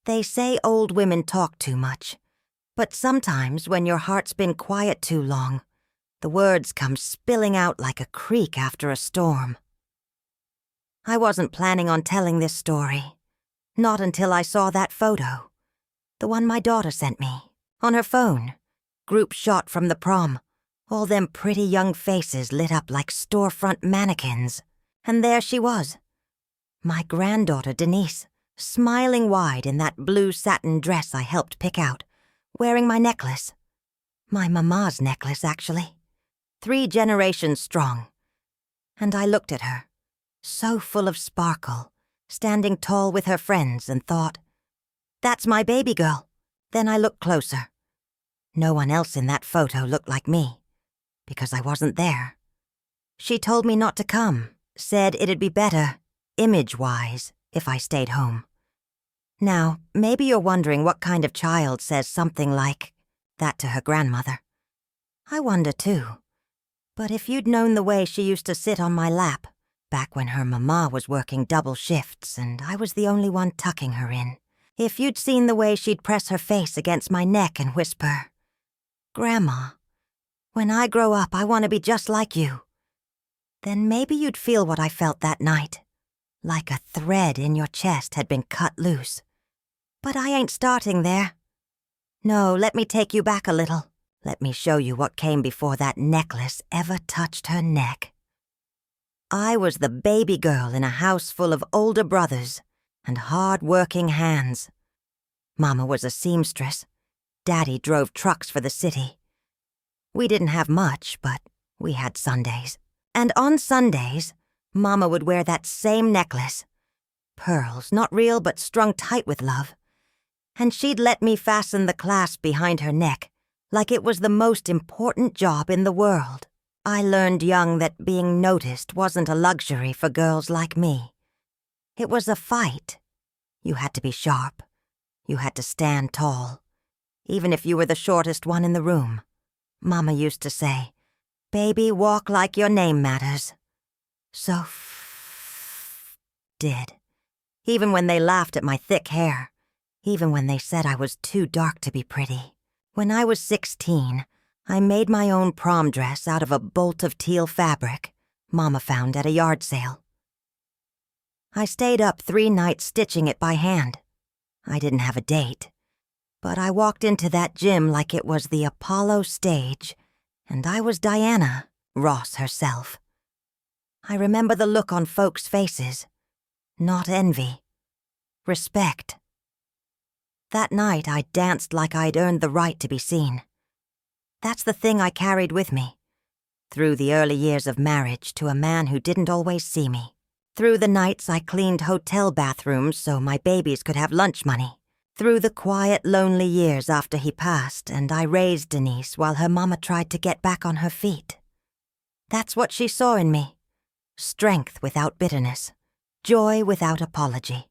They say old women talk too much, but sometimes when your heart's been quiet too long, the words come spilling out like a creek after a storm. I wasn't planning on telling this story, not until I saw that photo, the one my daughter sent me, on her phone, group shot from the prom, all them pretty young faces lit up like storefront mannequins. And there she was, my granddaughter Denise, smiling wide in that blue satin dress I helped pick out, wearing my necklace. My mama's necklace, actually. 3 generations strong. And I looked at her, so full of sparkle, standing tall with her friends, and thought, that's my baby girl. Then I looked closer. No one else in that photo looked like me, because I wasn't there. She told me not to come, said it'd be better, image-wise, if I stayed home. Now, maybe you're wondering what kind of child says something like that to her grandmother. I wonder too. But if you'd known the way she used to sit on my lap, back when her mama was working double shifts and I was the only one tucking her in, if you'd seen the way she'd press her face against my neck and whisper, "Grandma, when I grow up, I want to be just like you," then maybe you'd feel what I felt that night, like a thread in your chest had been cut loose. But I ain't starting there. No, let me take you back a little. Let me show you what came before that necklace ever touched her neck. I was the baby girl in a house full of older brothers and hard-working hands. Mama was a seamstress. Daddy drove trucks for the city. We didn't have much, but we had Sundays. And on Sundays, Mama would wear that same necklace. Pearls, not real but strung tight with love. And she'd let me fasten the clasp behind her neck like it was the most important job in the world. I learned young that being noticed wasn't a luxury for girls like me. It was a fight. You had to be sharp. You had to stand tall, even if you were the shortest one in the room. Mama used to say, "Baby, walk like your name matters." So did. Even when they laughed at my thick hair. Even when they said I was too dark to be pretty. When I was 16, I made my own prom dress out of a bolt of teal fabric Mama found at a yard sale. I stayed up 3 nights stitching it by hand. I didn't have a date, but I walked into that gym like it was the Apollo stage, and I was Diana, Ross herself. I remember the look on folks' faces. Not envy. Respect. That night I danced like I'd earned the right to be seen. That's the thing I carried with me. Through the early years of marriage to a man who didn't always see me. Through the nights I cleaned hotel bathrooms so my babies could have lunch money. Through the quiet, lonely years after he passed and I raised Denise while her mama tried to get back on her feet. That's what she saw in me. Strength without bitterness. Joy without apology.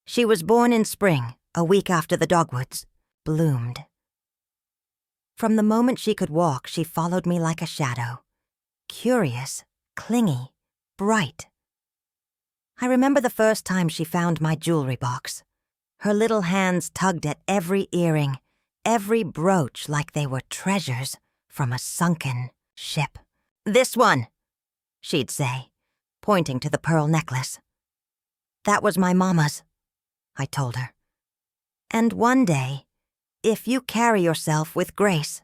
She was born in spring, a week after the dogwoods bloomed. From the moment she could walk, she followed me like a shadow. Curious, clingy, bright. I remember the first time she found my jewelry box. Her little hands tugged at every earring, every brooch like they were treasures from a sunken ship. "This one," she'd say, pointing to the pearl necklace. "That was my mama's," I told her. "And one day, if you carry yourself with grace,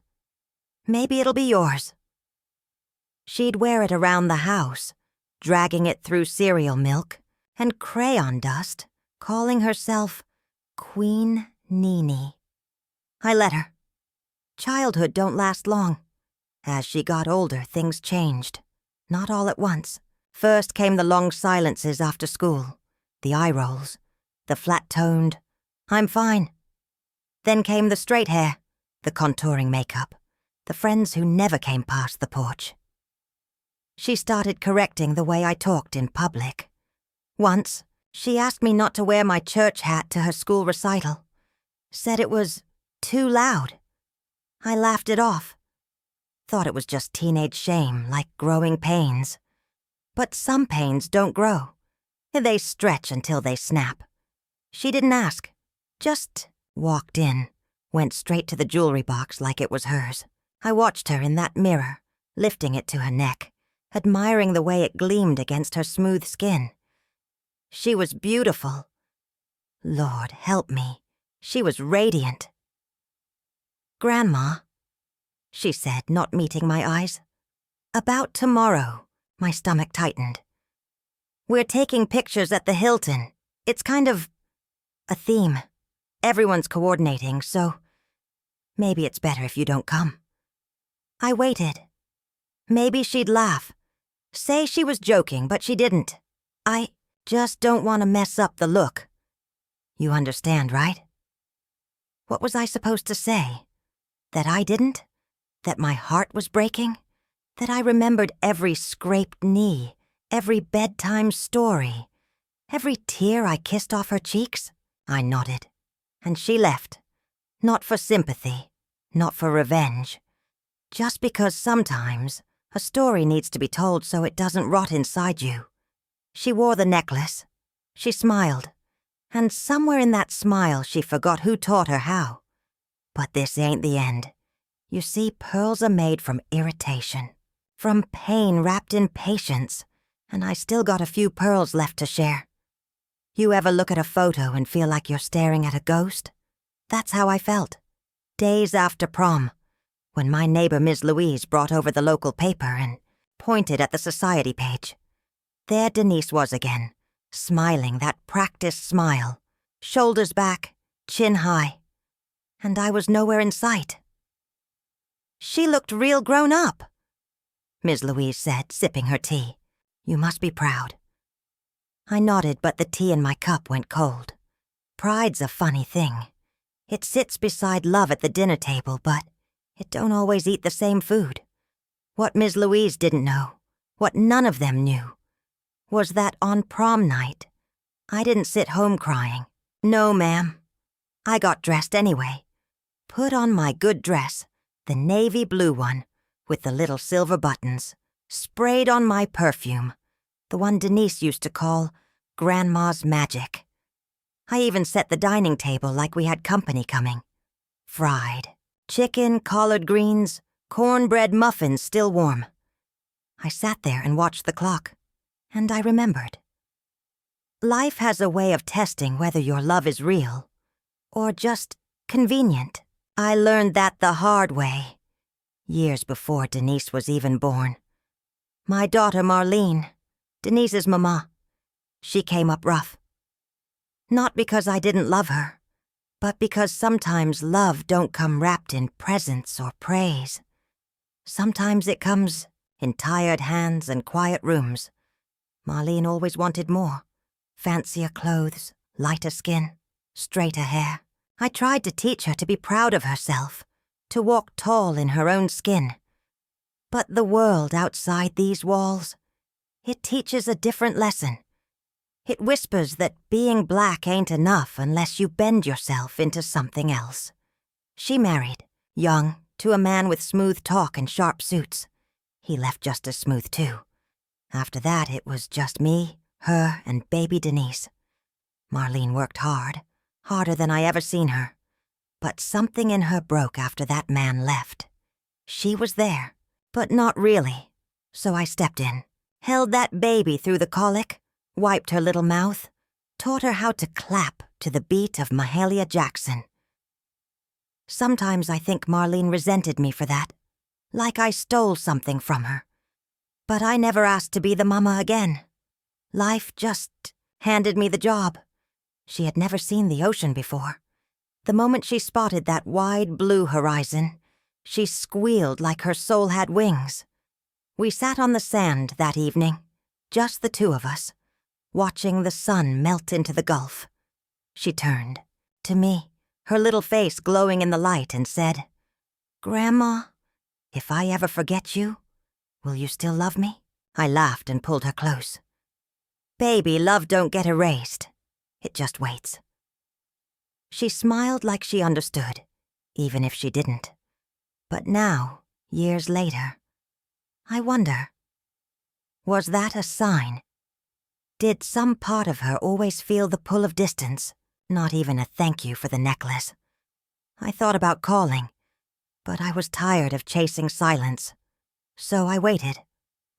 maybe it'll be yours." She'd wear it around the house, dragging it through cereal milk and crayon dust, calling herself Queen Nini. I let her. Childhood don't last long. As she got older, things changed. Not all at once. First came the long silences after school, the eye rolls, the flat-toned, "I'm fine." Then came the straight hair, the contouring makeup, the friends who never came past the porch. She started correcting the way I talked in public. Once, she asked me not to wear my church hat to her school recital. Said it was too loud. I laughed it off. Thought it was just teenage shame, like growing pains. But some pains don't grow. They stretch until they snap. She didn't ask, just walked in, went straight to the jewelry box like it was hers. I watched her in that mirror, lifting it to her neck, admiring the way it gleamed against her smooth skin. She was beautiful. Lord help me, she was radiant. "Grandma," she said, not meeting my eyes. "About tomorrow," my stomach tightened. "We're taking pictures at the Hilton. It's kind of a theme. Everyone's coordinating, so maybe it's better if you don't come." I waited. Maybe she'd laugh. Say she was joking, but she didn't. "I just don't want to mess up the look. You understand, right?" What was I supposed to say? That I didn't? That my heart was breaking? That I remembered every scraped knee, every bedtime story, every tear I kissed off her cheeks? I nodded. And she left. Not for sympathy, not for revenge. Just because sometimes a story needs to be told so it doesn't rot inside you. She wore the necklace. She smiled. And somewhere in that smile she forgot who taught her how. But this ain't the end. You see, pearls are made from irritation, from pain wrapped in patience, and I still got a few pearls left to share. You ever look at a photo and feel like you're staring at a ghost? That's how I felt. Days after prom, when my neighbor Ms. Louise brought over the local paper and pointed at the society page. There Denise was again, smiling that practiced smile, shoulders back, chin high. And I was nowhere in sight. "She looked real grown up," Ms. Louise said, sipping her tea. "You must be proud." I nodded, but the tea in my cup went cold. Pride's a funny thing. It sits beside love at the dinner table, but it don't always eat the same food. What Ms. Louise didn't know, what none of them knew, was that on prom night, I didn't sit home crying. No, ma'am. I got dressed anyway. Put on my good dress, the navy blue one, with the little silver buttons, sprayed on my perfume, the one Denise used to call Grandma's Magic. I even set the dining table like we had company coming. Fried. Chicken, collard greens, cornbread muffins still warm. I sat there and watched the clock, and I remembered. Life has a way of testing whether your love is real or just convenient. I learned that the hard way, years before Denise was even born. My daughter Marlene, Denise's mama, she came up rough. Not because I didn't love her, but because sometimes love don't come wrapped in presents or praise. Sometimes it comes in tired hands and quiet rooms. Marlene always wanted more. Fancier clothes, lighter skin, straighter hair. I tried to teach her to be proud of herself, to walk tall in her own skin. But the world outside these walls, it teaches a different lesson. It whispers that being black ain't enough unless you bend yourself into something else. She married, young, to a man with smooth talk and sharp suits. He left just as smooth, too. After that, it was just me, her, and baby Denise. Marlene worked hard, harder than I ever seen her. But something in her broke after that man left. She was there, but not really. So I stepped in, held that baby through the colic, wiped her little mouth, taught her how to clap to the beat of Mahalia Jackson. Sometimes I think Marlene resented me for that, like I stole something from her. But I never asked to be the mama again. Life just handed me the job. She had never seen the ocean before. The moment she spotted that wide blue horizon, she squealed like her soul had wings. We sat on the sand that evening, just the two of us, watching the sun melt into the Gulf. She turned to me, her little face glowing in the light, and said, "Grandma, if I ever forget you, will you still love me?" I laughed and pulled her close. "Baby, love don't get erased. It just waits." She smiled like she understood, even if she didn't. But now, years later, I wonder, was that a sign? Did some part of her always feel the pull of distance, Not even a thank you for the necklace. I thought about calling, but I was tired of chasing silence. So I waited,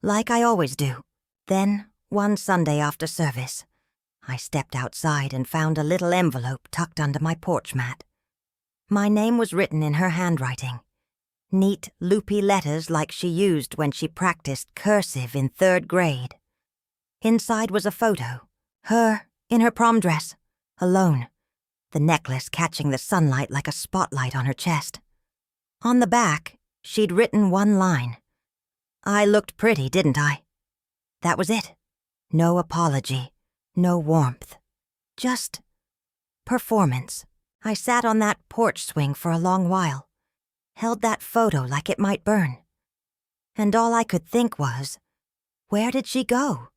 like I always do. Then, one Sunday after service, I stepped outside and found a little envelope tucked under my porch mat. My name was written in her handwriting. Neat, loopy letters like she used when she practiced cursive in 3rd grade. Inside was a photo, her in her prom dress, alone, the necklace catching the sunlight like a spotlight on her chest. On the back, she'd written one line. I looked pretty, didn't I? That was it. No apology, no warmth. Just performance. I sat on that porch swing for a long while, held that photo like it might burn. And all I could think was, where did she go?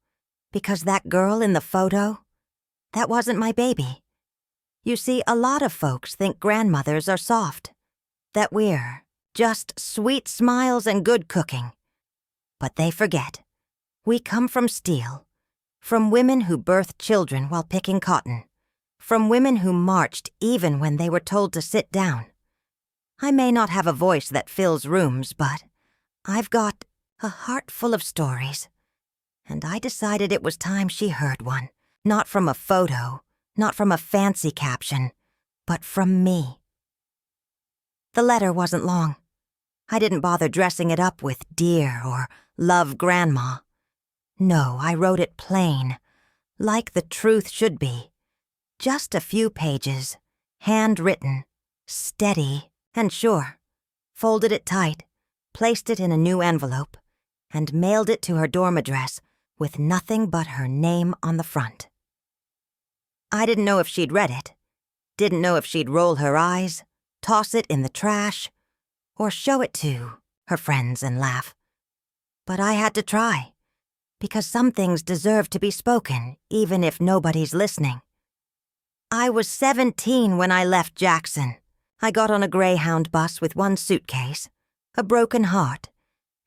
Because that girl in the photo, that wasn't my baby. You see, a lot of folks think grandmothers are soft, that we're just sweet smiles and good cooking. But they forget. We come from steel, from women who birthed children while picking cotton, from women who marched even when they were told to sit down. I may not have a voice that fills rooms, but I've got a heart full of stories. And I decided it was time she heard one, not from a photo, not from a fancy caption, but from me. The letter wasn't long. I didn't bother dressing it up with dear or love grandma. No, I wrote it plain, like the truth should be. Just a few pages, handwritten, steady, and sure. Folded it tight, placed it in a new envelope, and mailed it to her dorm address with nothing but her name on the front. I didn't know if she'd read it, didn't know if she'd roll her eyes, toss it in the trash, or show it to her friends and laugh. But I had to try, because some things deserve to be spoken, even if nobody's listening. I was 17 when I left Jackson. I got on a Greyhound bus with one suitcase, a broken heart,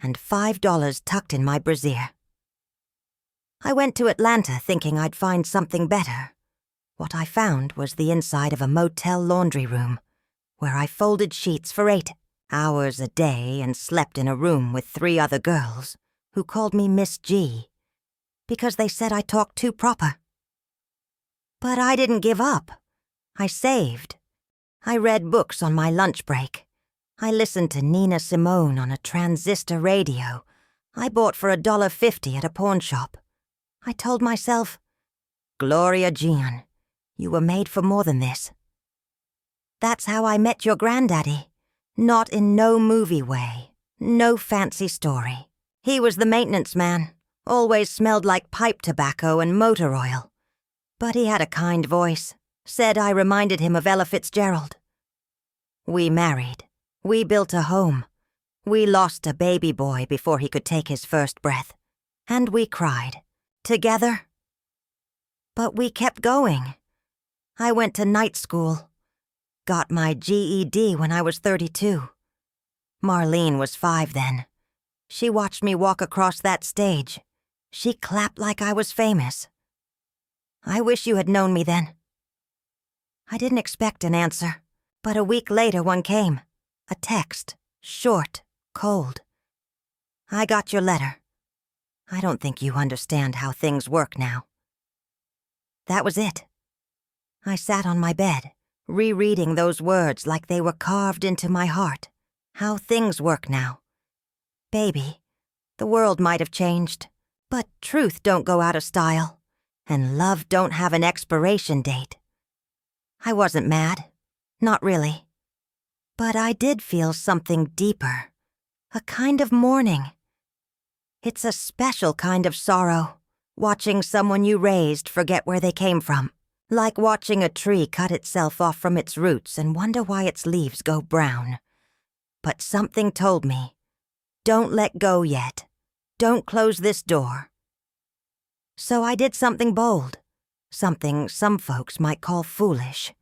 and $5 tucked in my brassiere. I went to Atlanta thinking I'd find something better. What I found was the inside of a motel laundry room, where I folded sheets for 8 hours a day and slept in a room with 3 other girls who called me Miss G, because they said I talked too proper. But I didn't give up. I saved. I read books on my lunch break. I listened to Nina Simone on a transistor radio I bought for $1.50 at a pawn shop. I told myself, Gloria Jean, you were made for more than this. That's how I met your granddaddy. Not in no movie way, no fancy story. He was the maintenance man, always smelled like pipe tobacco and motor oil. But he had a kind voice, said I reminded him of Ella Fitzgerald. We married. We built a home. We lost a baby boy before he could take his first breath. And we cried. Together. But we kept going. I went to night school. Got my GED when I was 32. Marlene was 5 then. She watched me walk across that stage. She clapped like I was famous. I wish you had known me then. I didn't expect an answer, but a week later one came. A text, short, cold. I got your letter. I don't think you understand how things work now. That was it. I sat on my bed, rereading those words like they were carved into my heart. How things work now. Baby, the world might have changed, but truth don't go out of style, and love don't have an expiration date. I wasn't mad. Not really. But I did feel something deeper. A kind of mourning. It's a special kind of sorrow, watching someone you raised forget where they came from. Like watching a tree cut itself off from its roots and wonder why its leaves go brown. But something told me, don't let go yet. Don't close this door. So I did something bold. Something some folks might call foolish.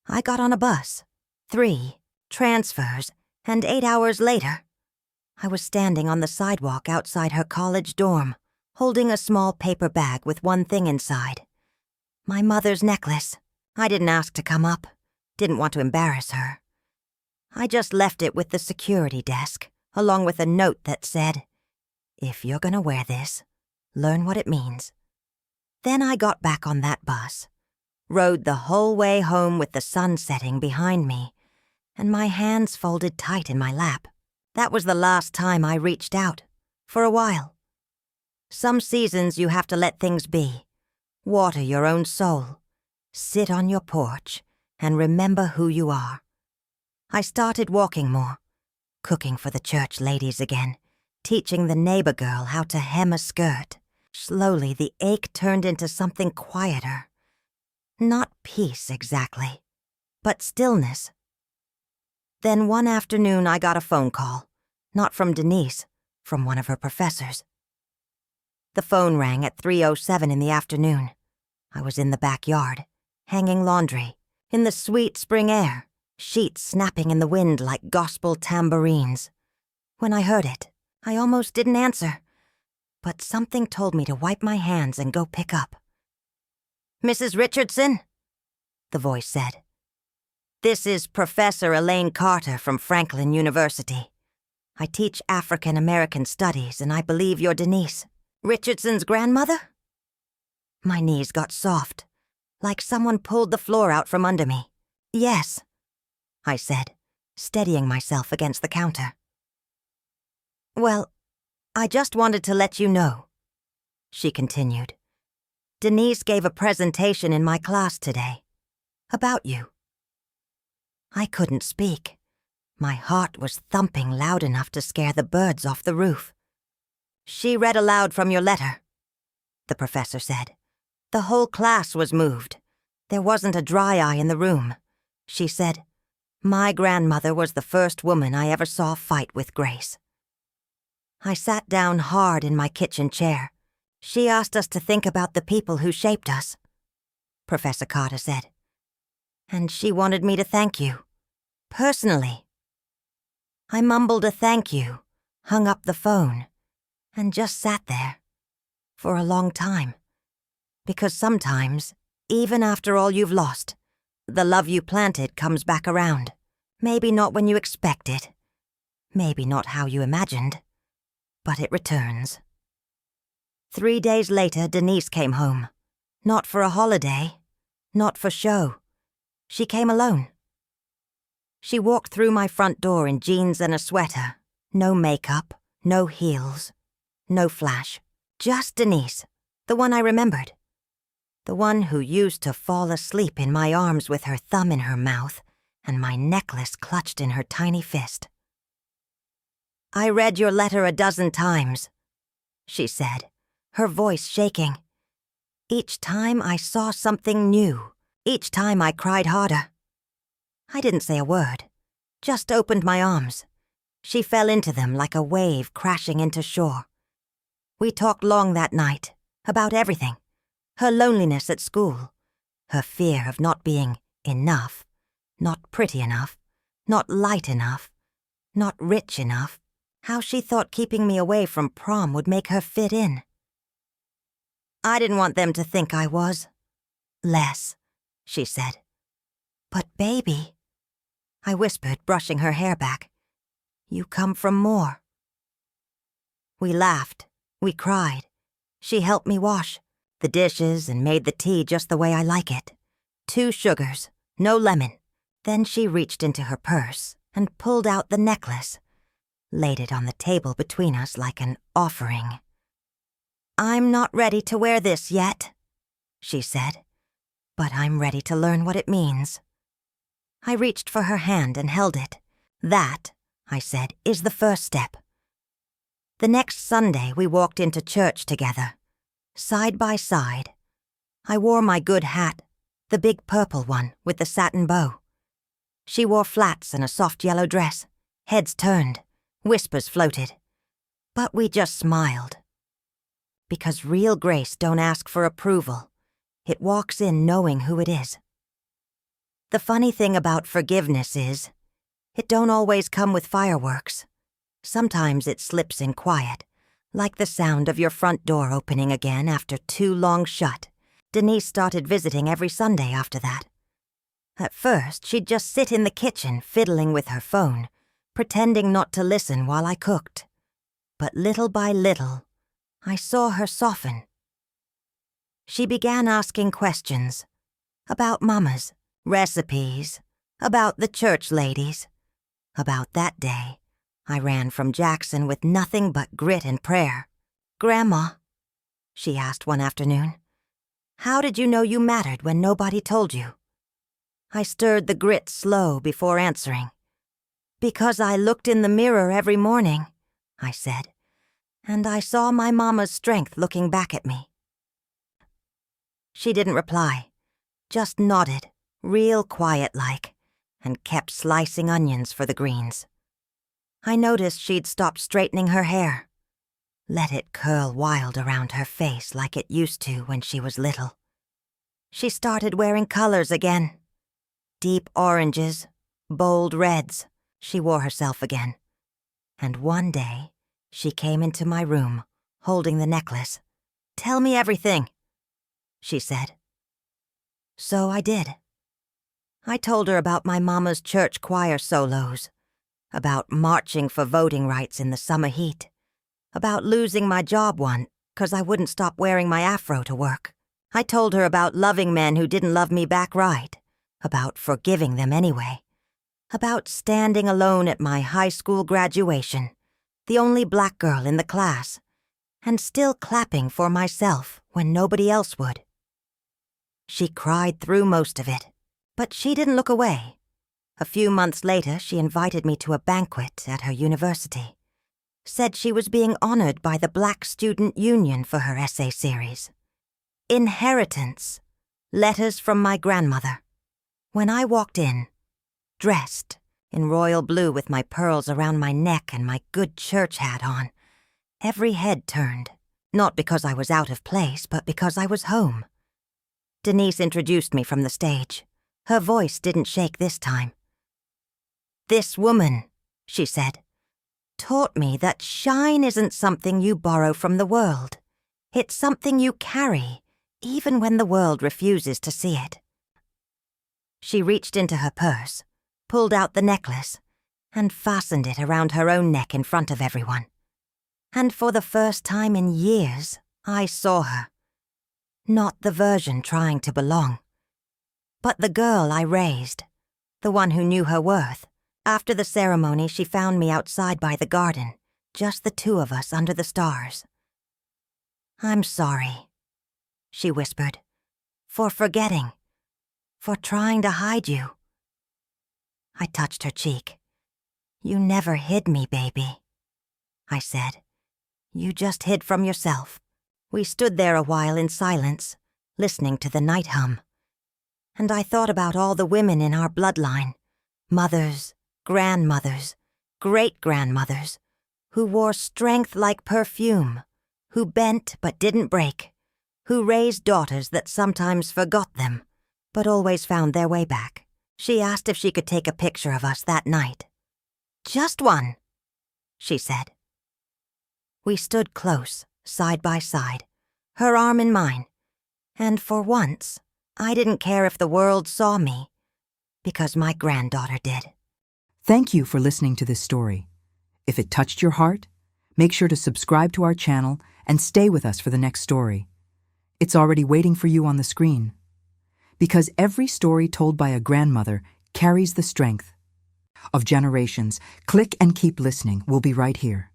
I got on a bus. 3 transfers, and 8 hours later, I was standing on the sidewalk outside her college dorm, holding a small paper bag with one thing inside. My mother's necklace. I didn't ask to come up, didn't want to embarrass her. I just left it with the security desk, along with a note that said, "If you're gonna wear this, learn what it means." Then I got back on that bus, rode the whole way home with the sun setting behind me, and my hands folded tight in my lap. That was the last time I reached out, for a while. Some seasons you have to let things be, water your own soul, sit on your porch, and remember who you are. I started walking more, cooking for the church ladies again, teaching the neighbor girl how to hem a skirt. Slowly, the ache turned into something quieter. Not peace, exactly, but stillness. Then one afternoon I got a phone call, not from Denise, from one of her professors. The phone rang at 3:07 in the afternoon. I was in the backyard, hanging laundry, in the sweet spring air, sheets snapping in the wind like gospel tambourines. When I heard it, I almost didn't answer, but something told me to wipe my hands and go pick up. "Mrs. Richardson?" the voice said. "This is Professor Elaine Carter from Franklin University. I teach African American studies, and I believe you're Denise, Richardson's grandmother?" My knees got soft, like someone pulled the floor out from under me. "Yes," I said, steadying myself against the counter. "Well, I just wanted to let you know," she continued. "Denise gave a presentation in my class today. About you." I couldn't speak. My heart was thumping loud enough to scare the birds off the roof. "She read aloud from your letter," the professor said. "The whole class was moved. There wasn't a dry eye in the room. She said, 'My grandmother was the first woman I ever saw fight with grace.'" I sat down hard in my kitchen chair. "She asked us to think about the people who shaped us," Professor Carter said. "And she wanted me to thank you, personally." I mumbled a thank you, hung up the phone, and just sat there, for a long time. Because sometimes, even after all you've lost, the love you planted comes back around. Maybe not when you expect it, maybe not how you imagined, but it returns. 3 days later, Denise came home. Not for a holiday, not for show. She came alone. She walked through my front door in jeans and a sweater. No makeup, no heels, no flash. Just Denise, the one I remembered. The one who used to fall asleep in my arms with her thumb in her mouth and my necklace clutched in her tiny fist. "I read your letter a dozen times," she said, her voice shaking. "Each time I saw something new. Each time I cried harder." I didn't say a word, just opened my arms. She fell into them like a wave crashing into shore. We talked long that night, about everything. Her loneliness at school, her fear of not being enough, not pretty enough, not light enough, not rich enough, how she thought keeping me away from prom would make her fit in. "I didn't want them to think I was. Less," she said. "But baby," I whispered, brushing her hair back, "you come from more." We laughed, we cried. She helped me wash the dishes and made the tea just the way I like it. 2 sugars, no lemon. Then she reached into her purse and pulled out the necklace, laid it on the table between us like an offering. "I'm not ready to wear this yet," she said, "but I'm ready to learn what it means." I reached for her hand and held it. "That," I said, "is the first step." The next Sunday we walked into church together, side by side. I wore my good hat, the big purple one with the satin bow. She wore flats and a soft yellow dress, heads turned, whispers floated. But we just smiled. Because real grace don't ask for approval. It walks in knowing who it is. The funny thing about forgiveness is, it don't always come with fireworks. Sometimes it slips in quiet, like the sound of your front door opening again after too long shut. Denise started visiting every Sunday after that. At first, she'd just sit in the kitchen fiddling with her phone, pretending not to listen while I cooked. But little by little, I saw her soften. She began asking questions about mamas, recipes, about the church ladies, about that day I ran from Jackson with nothing but grit and prayer. "Grandma," she asked one afternoon, "how did you know you mattered when nobody told you?" I stirred the grit slow before answering. "Because I looked in the mirror every morning," I said, "and I saw my mama's strength looking back at me." She didn't reply, just nodded, real quiet-like, and kept slicing onions for the greens. I noticed she'd stopped straightening her hair, let it curl wild around her face like it used to when she was little. She started wearing colors again. Deep oranges, bold reds. She wore herself again. And one day, she came into my room, holding the necklace. "Tell me everything," she said. So I did. I told her about my mama's church choir solos, about marching for voting rights in the summer heat, about losing my job once 'cause I wouldn't stop wearing my afro to work. I told her about loving men who didn't love me back right, about forgiving them anyway, about standing alone at my high school graduation, the only black girl in the class, and still clapping for myself when nobody else would. She cried through most of it, but she didn't look away. A few months later, she invited me to a banquet at her university. Said she was being honored by the Black Student Union for her essay series. Inheritance. Letters from my grandmother. When I walked in, dressed in royal blue with my pearls around my neck and my good church hat on, every head turned, not because I was out of place, but because I was home. Denise introduced me from the stage. Her voice didn't shake this time. "This woman," she said, "taught me that shine isn't something you borrow from the world. It's something you carry, even when the world refuses to see it." She reached into her purse, pulled out the necklace, and fastened it around her own neck in front of everyone. And for the first time in years, I saw her. Not the version trying to belong, but the girl I raised, the one who knew her worth. After the ceremony, she found me outside by the garden, just the two of us under the stars. "I'm sorry," she whispered, "for forgetting, for trying to hide you." I touched her cheek. "You never hid me, baby," I said. "You just hid from yourself." We stood there a while in silence, listening to the night hum. And I thought about all the women in our bloodline, mothers, grandmothers, great-grandmothers, who wore strength like perfume, who bent but didn't break, who raised daughters that sometimes forgot them, but always found their way back. She asked if she could take a picture of us that night. "Just one," she said. We stood close, side by side, her arm in mine, and for once, I didn't care if the world saw me, because my granddaughter did. Thank you for listening to this story. If it touched your heart, make sure to subscribe to our channel and stay with us for the next story. It's already waiting for you on the screen. Because every story told by a grandmother carries the strength of generations. Click and keep listening. We'll be right here.